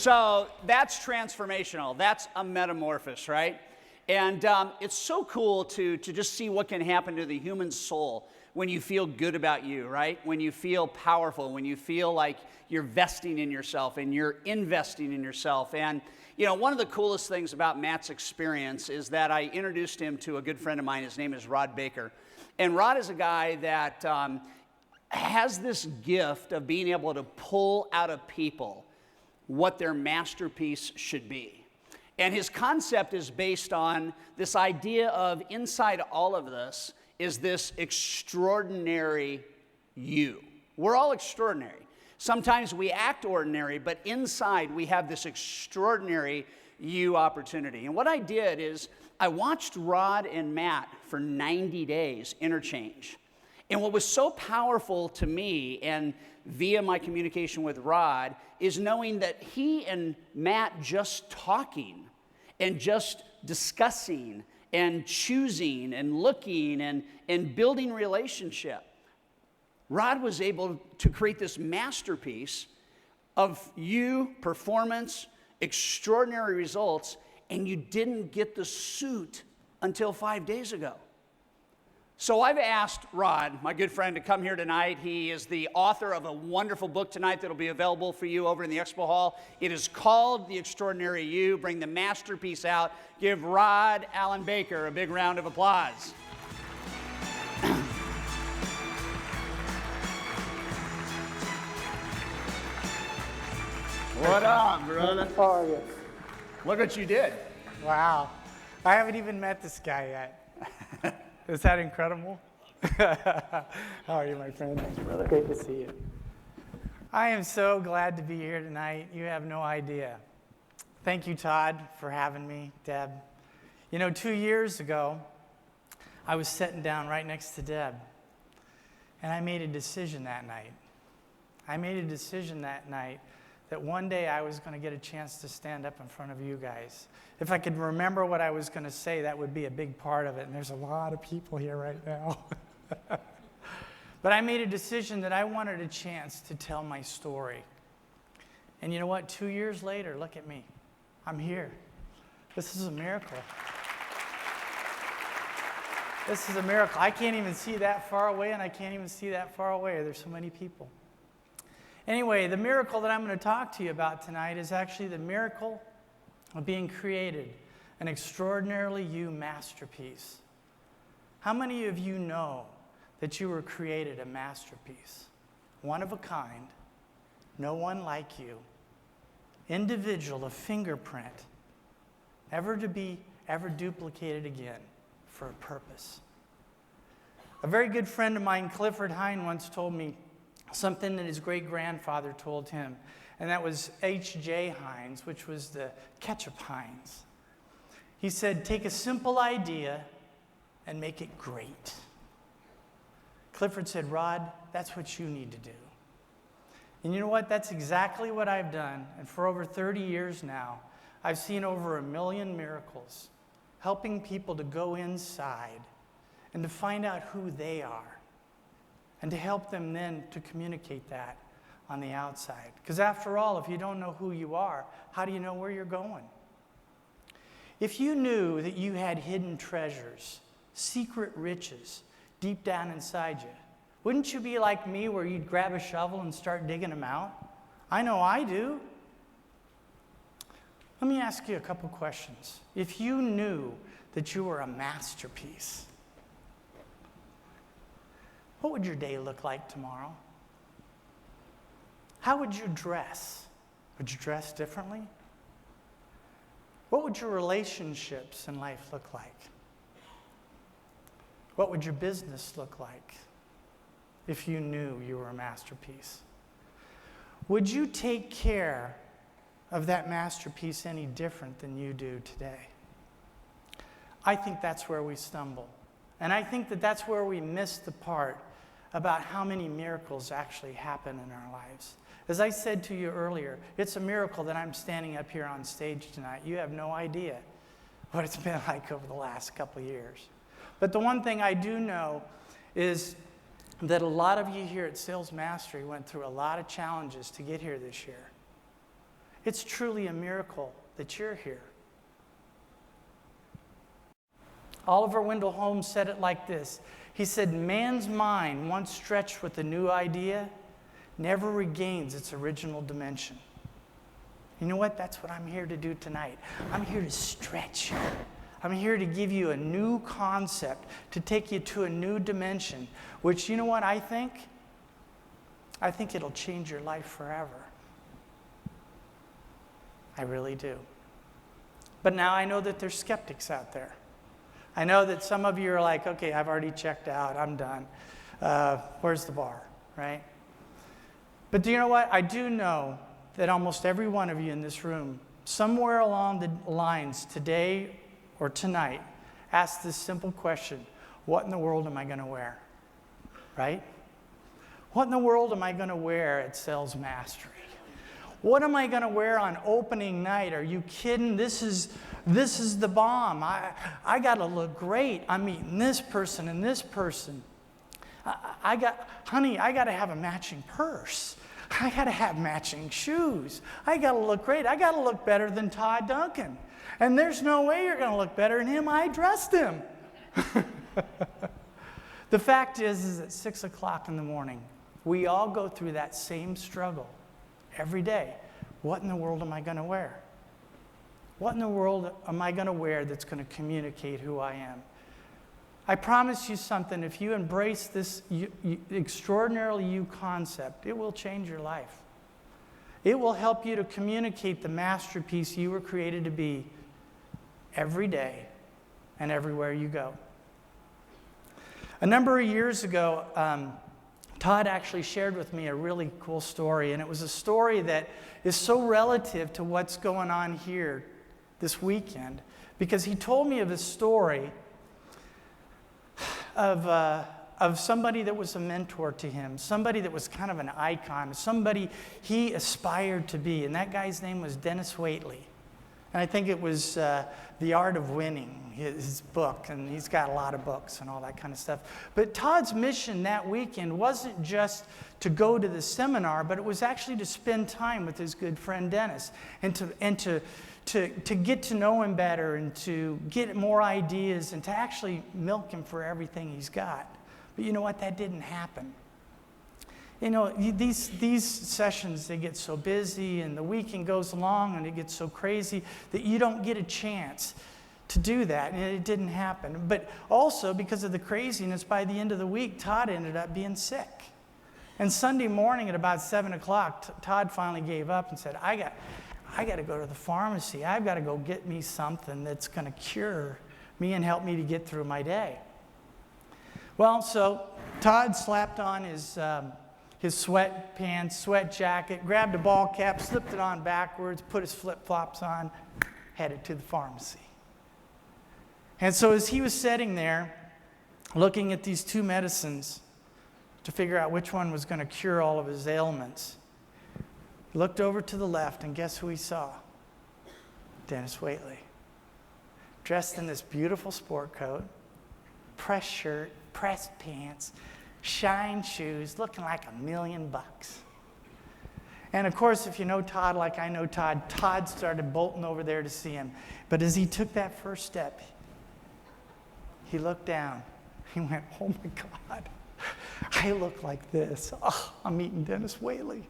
So that's transformational. That's a metamorphosis, right? And it's so cool to just see what can happen to the human soul when you feel good about you, right? When you feel powerful, when you feel like you're vesting in yourself and you're investing in yourself. And, you know, one of the coolest things about Matt's experience is that I introduced him to a good friend of mine. His name is Rod Baker. And Rod is a guy that has this gift of being able to pull out of people what their masterpiece should be. And his concept is based on this idea of inside all of this is this extraordinary you. We're all extraordinary. Sometimes we act ordinary, but inside we have this extraordinary you opportunity. And what I did is I watched Rod and Matt for 90 days interchange. And what was so powerful to me and via my communication with Rod is knowing that he and Matt just talking and just discussing and choosing and looking and building relationship. Rod was able to create this masterpiece of you, performance, extraordinary results, and you didn't get the suit until 5 days ago. So I've asked Rod, my good friend, to come here tonight. He is the author of a wonderful book tonight that will be available for you over in the expo hall. It is called The Extraordinary You. Bring the masterpiece out. Give Rod Allen Baker a big round of applause. What up, brother? How are you? Look what you did. Wow. I haven't even met this guy yet. Is that incredible? How are you, my friend? Thanks, brother. Great to see you. I am so glad to be here tonight. You have no idea. Thank you, Todd, for having me, Deb. You know, 2 years ago, I was sitting down right next to Deb, and I made a decision that night. I made a decision that night that one day I was going to get a chance to stand up in front of you guys. If I could remember what I was going to say, that would be a big part of it, and there's a lot of people here right now. But I made a decision that I wanted a chance to tell my story. And you know what? 2 years later, look at me. I'm here. This is a miracle. This is a miracle. I can't even see that far away, and I can't even see that far away. There's so many people. Anyway, the miracle that I'm going to talk to you about tonight is actually the miracle of being created, an extraordinarily you masterpiece. How many of you know that you were created a masterpiece? One of a kind, no one like you, individual, a fingerprint, never to be ever duplicated again for a purpose. A very good friend of mine, Clifford Hine, once told me something that his great-grandfather told him, and that was H.J. Hines, which was the ketchup Heinz. He said, take a simple idea and make it great. Clifford said, Rod, that's what you need to do. And you know what? That's exactly what I've done. And for over 30 years now, I've seen over 1 million miracles, helping people to go inside and to find out who they are, and to help them then to communicate that on the outside. Because after all, if you don't know who you are, how do you know where you're going? If you knew that you had hidden treasures, secret riches, deep down inside you, wouldn't you be like me where you'd grab a shovel and start digging them out? I know I do. Let me ask you a couple questions. If you knew that you were a masterpiece, what would your day look like tomorrow? How would you dress? Would you dress differently? What would your relationships in life look like? What would your business look like if you knew you were a masterpiece? Would you take care of that masterpiece any different than you do today? I think that's where we stumble. And I think that that's where we miss the part about how many miracles actually happen in our lives. As I said to you earlier, it's a miracle that I'm standing up here on stage tonight. You have no idea what it's been like over the last couple of years. But the one thing I do know is that a lot of you here at Sales Mastery went through a lot of challenges to get here this year. it's truly a miracle that you're here. Oliver Wendell Holmes said it like this. He said, man's mind, once stretched with a new idea, never regains its original dimension. You know what? That's what I'm here to do tonight. I'm here to stretch you. I'm here to give you a new concept, to take you to a new dimension, which, you know what I think? I think it'll change your life forever. I really do. But now I know that there's skeptics out there. I know that some of you are like, okay, I've already checked out. I'm done. Where's the bar, right? But do you know what? I do know that almost every one of you in this room, somewhere along the lines today or tonight, asked this simple question: what in the world am I going to wear? Right? What in the world am I going to wear at Sales Mastery? What am I going to wear on opening night? Are you kidding? This is the bomb. I got to look great. I'm meeting this person and this person. I got to have a matching purse. I got to have matching shoes. I got to look great. I got to look better than Todd Duncan. And there's no way you're going to look better than him. I dressed him. The fact is at 6 o'clock in the morning, we all go through that same struggle every day. What in the world am I going to wear? What in the world am I going to wear that's going to communicate who I am? I promise you something. If you embrace this extraordinarily you concept, it will change your life. It will help you to communicate the masterpiece you were created to be every day and everywhere you go. A number of years ago, Todd actually shared with me a really cool story, and it was a story that is so relative to what's going on here this weekend, because he told me of a story of somebody that was a mentor to him, somebody that was kind of an icon, somebody he aspired to be, and that guy's name was Dennis Waitley. And I think it was The Art of Winning, his book, and he's got a lot of books and all that kind of stuff. But Todd's mission that weekend wasn't just to go to the seminar, but it was actually to spend time with his good friend Dennis and to get to know him better and to get more ideas and to actually milk him for everything he's got. But you know what? That didn't happen. You know, these sessions, they get so busy and the weekend goes along and it gets so crazy that you don't get a chance to do that, and it didn't happen. But also, because of the craziness, by the end of the week, Todd ended up being sick. And Sunday morning at about 7 o'clock, Todd finally gave up and said, I got to go to the pharmacy. I've got to go get me something that's going to cure me and help me to get through my day. Well, so Todd slapped on his sweatpants, sweat jacket, grabbed a ball cap, slipped it on backwards, put his flip-flops on, headed to the pharmacy. And so as he was sitting there, looking at these two medicines to figure out which one was going to cure all of his ailments, he looked over to the left, and guess who he saw? Dennis Waitley. Dressed in this beautiful sport coat, pressed shirt, pressed pants, shine shoes, looking like $1 million. And of course, if you know Todd like I know Todd, Todd started bolting over there to see him. But as he took that first step, he looked down. He went, oh my God, I look like this. Oh, I'm meeting Dennis Waitley.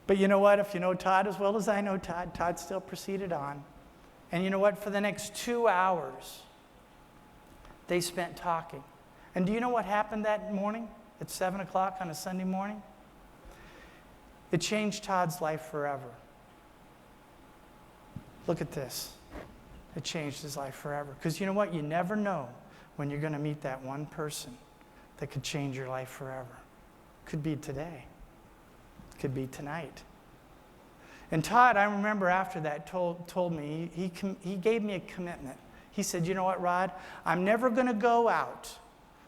But you know what? If you know Todd as well as I know Todd, Todd still proceeded on. And you know what? For the next 2 hours, they spent talking. And do you know what happened that morning at 7 o'clock on a Sunday morning? It changed Todd's life forever. Look at this. It changed his life forever. Because you know what? You never know when you're going to meet that one person that could change your life forever. Could be today. Could be tonight. And Todd, I remember after that, told me, he gave me a commitment. He said, you know what, Rod? I'm never going to go out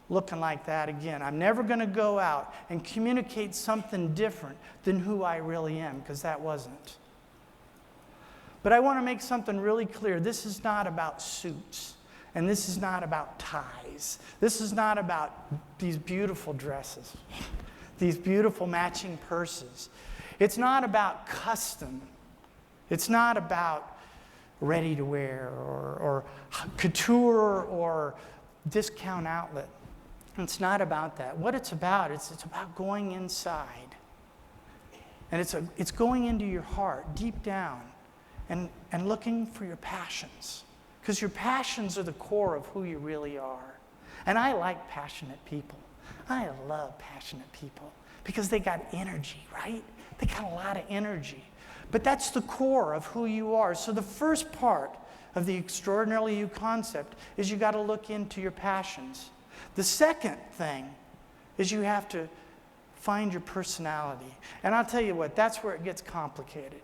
looking like that again. I'm never going to go out and communicate something different than who I really am, because that wasn't. But I want to make something really clear. This is not about suits, and this is not about ties. This is not about these beautiful dresses, these beautiful matching purses. It's not about custom. It's not about ready to wear or couture or discount outlet. It's not about that. What it's about going inside. And it's going into your heart, deep down, and looking for your passions. Because your passions are the core of who you really are. And I like passionate people. I love passionate people because they got energy, right? They got a lot of energy. But that's the core of who you are. So the first part of the Extraordinarily You concept is you got to look into your passions. The second thing is you have to find your personality. And I'll tell you what, that's where it gets complicated.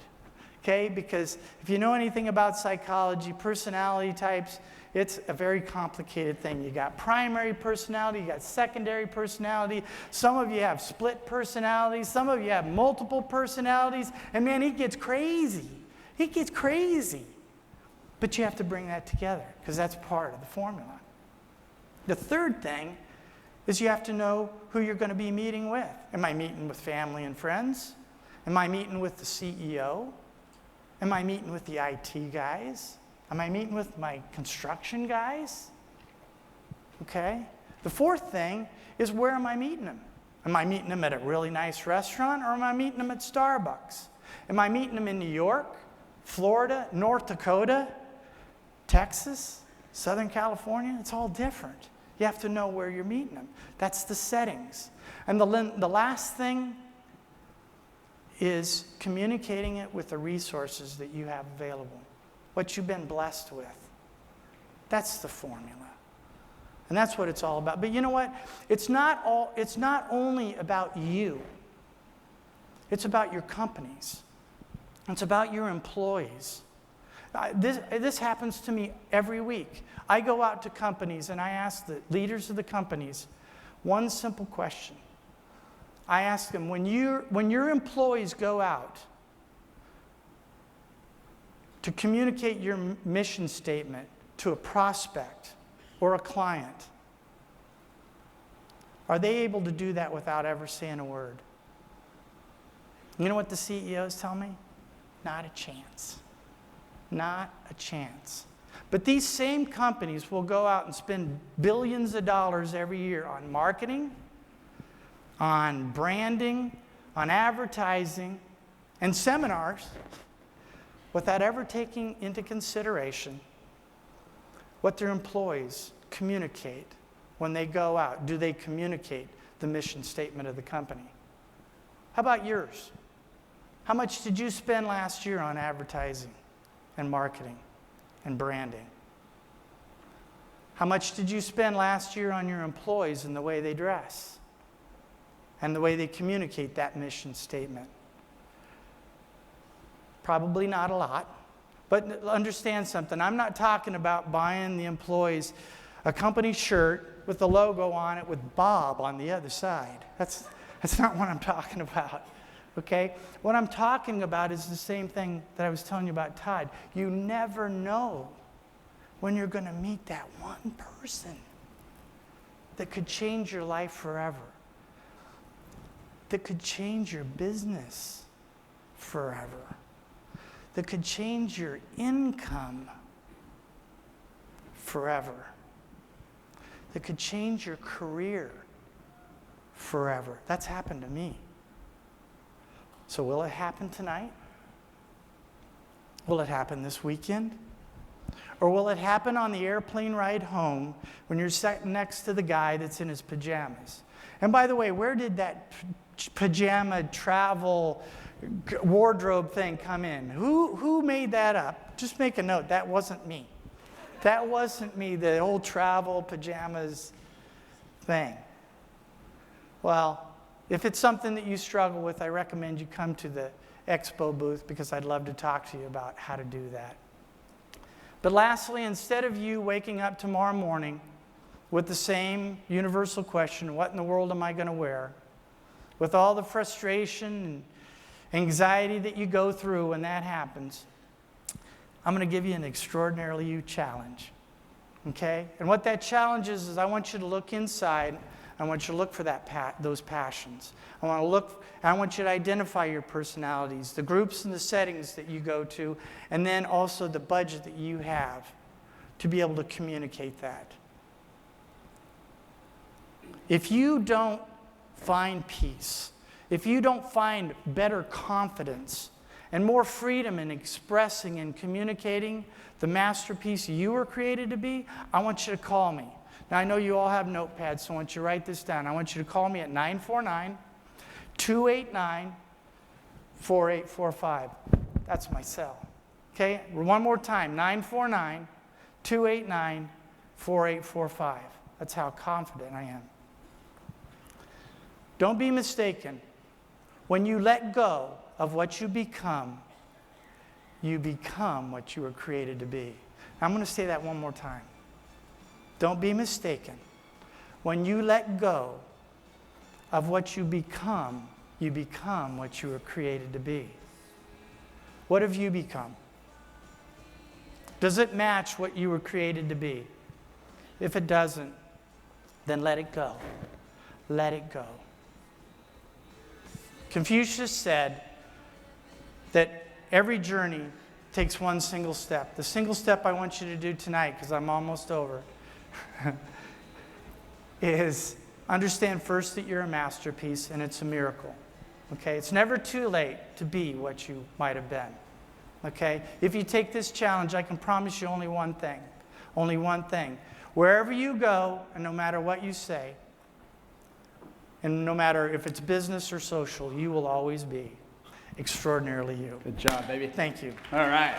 Okay? Because if you know anything about psychology, personality types, it's a very complicated thing. You got primary personality, you got secondary personality. Some of you have split personalities, some of you have multiple personalities, and man, it gets crazy. It gets crazy. But you have to bring that together because that's part of the formula. The third thing is you have to know who you're going to be meeting with. Am I meeting with family and friends? Am I meeting with the CEO? Am I meeting with the IT guys? Am I meeting with my construction guys? Okay. The fourth thing is where am I meeting them? Am I meeting them at a really nice restaurant or am I meeting them at Starbucks? Am I meeting them in New York, Florida, North Dakota, Texas, Southern California? It's all different. You have to know where you're meeting them. That's the settings. And the last thing is communicating it with the resources that you have available. What you've been blessed with. That's the formula. And that's what it's all about. But you know what? It's not only about you. It's about your companies. It's about your employees. This happens to me every week. I go out to companies and I ask the leaders of the companies one simple question. I ask them, when your employees go out to communicate your mission statement to a prospect or a client, are they able to do that without ever saying a word? You know what the CEOs tell me? Not a chance. Not a chance. But these same companies will go out and spend billions of dollars every year on marketing, on branding, on advertising, and seminars without ever taking into consideration what their employees communicate when they go out. Do they communicate the mission statement of the company? How about yours? How much did you spend last year on advertising and marketing and branding? How much did you spend last year on your employees and the way they dress and the way they communicate that mission statement? Probably not a lot. But understand something. I'm not talking about buying the employees a company shirt with the logo on it with Bob on the other side. That's not what I'm talking about. Okay? What I'm talking about is the same thing that I was telling you about Todd. You never know when you're going to meet that one person that could change your life forever, that could change your business forever, that could change your income forever, that could change your career forever. That's happened to me. So will it happen tonight? Will it happen this weekend? Or will it happen on the airplane ride home when you're sitting next to the guy that's in his pajamas? And by the way, where did that pajama travel wardrobe thing come in? Who made that up? Just make a note. That wasn't me. That wasn't me, the old travel pajamas thing. Well, if it's something that you struggle with, I recommend you come to the expo booth because I'd love to talk to you about how to do that. But lastly, instead of you waking up tomorrow morning with the same universal question, what in the world am I going to wear? With all the frustration and anxiety that you go through when that happens, I'm going to give you an Extraordinarily You challenge. Okay? And what that challenge is I want you to look inside. I want you to look for those passions. I want you to identify your personalities, the groups and the settings that you go to, and then also the budget that you have to be able to communicate that. If you don't find peace, if you don't find better confidence and more freedom in expressing and communicating the masterpiece you were created to be, I want you to call me. Now, I know you all have notepads, so I want you to write this down. I want you to call me at 949-289-4845. That's my cell. Okay? One more time, 949-289-4845. That's how confident I am. Don't be mistaken. When you let go of what you become what you were created to be. I'm going to say that one more time. Don't be mistaken. When you let go of what you become what you were created to be. What have you become? Does it match what you were created to be? If it doesn't, then let it go. Let it go. Confucius said that every journey takes one single step. The single step I want you to do tonight, because I'm almost over, is understand first that you're a masterpiece and it's a miracle. Okay? It's never too late to be what you might have been. Okay? If you take this challenge, I can promise you only one thing. Only one thing. Wherever you go, and no matter what you say, and no matter if it's business or social, you will always be extraordinarily you. Good job, baby. Thank you. All right.